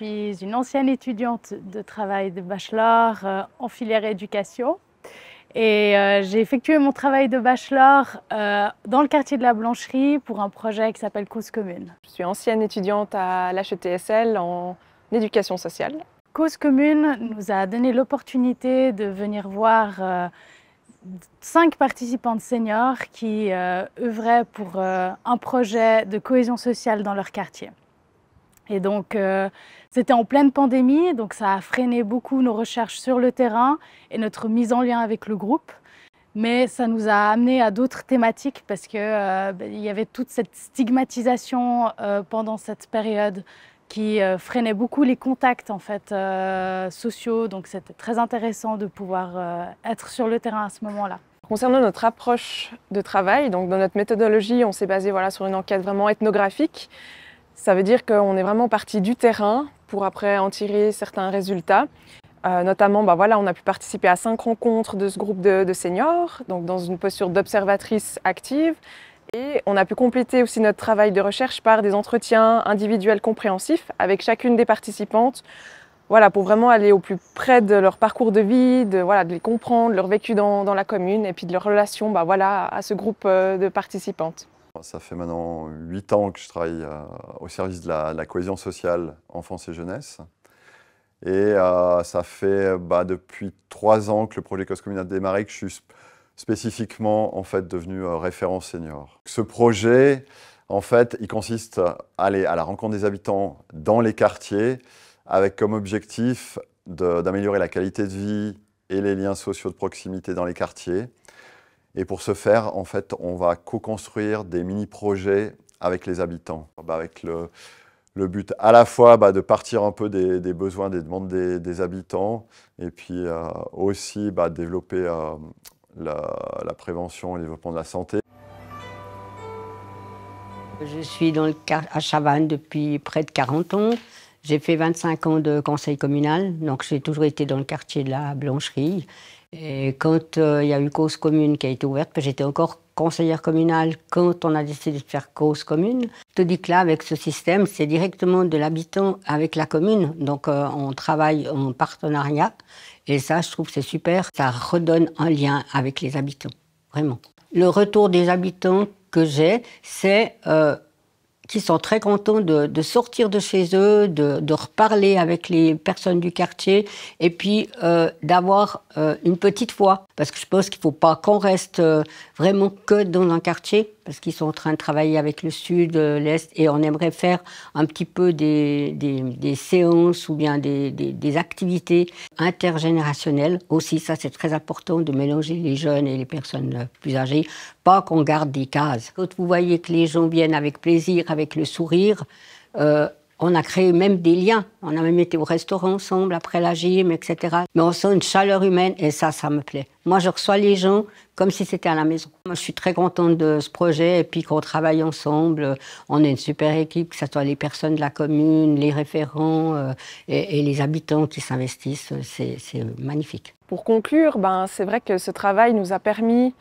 suis une ancienne étudiante de travail de bachelor en filière éducation. Et j'ai effectué mon travail de bachelor dans le quartier de la Blancherie pour un projet qui s'appelle Cause Commune. Je suis ancienne étudiante à l'HETSL en éducation sociale. Cause Commune nous a donné l'opportunité de venir voir 5 participantes seniors qui œuvraient pour un projet de cohésion sociale dans leur quartier. Et donc, c'était en pleine pandémie, donc ça a freiné beaucoup nos recherches sur le terrain et notre mise en lien avec le groupe. Mais ça nous a amené à d'autres thématiques parce qu'il y avait toute cette stigmatisation pendant cette période qui freinait beaucoup les contacts en fait, sociaux. Donc, c'était très intéressant de pouvoir être sur le terrain à ce moment-là. Concernant notre approche de travail, donc dans notre méthodologie, on s'est basé sur une enquête vraiment ethnographique. Ça veut dire qu'on est vraiment parti du terrain pour après en tirer certains résultats. Notamment, on a pu participer à 5 rencontres de ce groupe de seniors, donc dans une posture d'observatrice active. Et on a pu compléter aussi notre travail de recherche par des entretiens individuels compréhensifs avec chacune des participantes, pour vraiment aller au plus près de leur parcours de vie, de les comprendre, leur vécu dans la commune et puis de leur relation à ce groupe de participantes. Ça fait maintenant 8 ans que je travaille au service de la cohésion sociale enfance et jeunesse. Et ça fait depuis 3 ans que le projet Cause Commune a démarré, que je suis spécifiquement devenu référent senior. Ce projet, il consiste à aller à la rencontre des habitants dans les quartiers avec comme objectif d'améliorer la qualité de vie et les liens sociaux de proximité dans les quartiers. Et pour ce faire, on va co-construire des mini-projets avec les habitants, avec le but à la fois de partir un peu des besoins, des demandes des habitants, et puis aussi développer la prévention et le développement de la santé. Je suis à Chavannes depuis près de 40 ans. J'ai fait 25 ans de conseil communal, donc j'ai toujours été dans le quartier de la Blancherie. Et quand il y a eu Cause Commune qui a été ouverte, j'étais encore conseillère communale quand on a décidé de faire Cause Commune. Je te dis que là, avec ce système, c'est directement de l'habitant avec la commune. Donc on travaille en partenariat et ça, je trouve que c'est super. Ça redonne un lien avec les habitants, vraiment. Le retour des habitants que j'ai, c'est qui sont très contents de sortir de chez eux, de reparler avec les personnes du quartier et puis d'avoir une petite voix. Parce que je pense qu'il ne faut pas qu'on reste vraiment que dans un quartier, parce qu'ils sont en train de travailler avec le Sud, l'Est, et on aimerait faire un petit peu des séances ou bien des activités intergénérationnelles aussi. Ça, c'est très important de mélanger les jeunes et les personnes plus âgées, pas qu'on garde des cases. Quand vous voyez que les gens viennent avec plaisir, avec le sourire, on a créé même des liens. On a même été au restaurant ensemble, après la gym, etc. Mais on sent une chaleur humaine et ça me plaît. Moi, je reçois les gens comme si c'était à la maison. Moi, je suis très contente de ce projet et puis qu'on travaille ensemble. On est une super équipe, que ce soit les personnes de la commune, les référents et les habitants qui s'investissent. C'est magnifique. Pour conclure, c'est vrai que ce travail nous a permis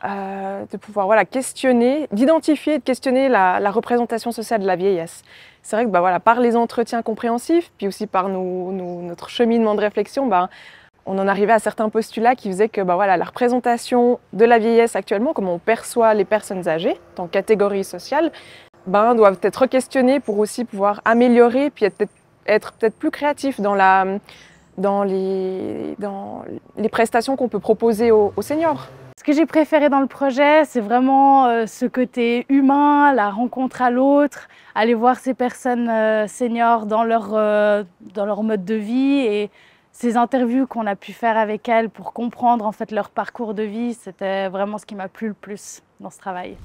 de pouvoir questionner, d'identifier et de questionner la représentation sociale de la vieillesse. C'est vrai que par les entretiens compréhensifs, puis aussi par notre cheminement de réflexion, on en arrivait à certains postulats qui faisaient que la représentation de la vieillesse actuellement, comment on perçoit les personnes âgées, en catégorie sociale, doivent être questionnés pour aussi pouvoir améliorer, puis être peut-être plus créatifs dans les prestations qu'on peut proposer aux seniors. Ce que j'ai préféré dans le projet, c'est vraiment ce côté humain, la rencontre à l'autre, aller voir ces personnes seniors dans leur mode de vie et ces interviews qu'on a pu faire avec elles pour comprendre leur parcours de vie, c'était vraiment ce qui m'a plu le plus dans ce travail.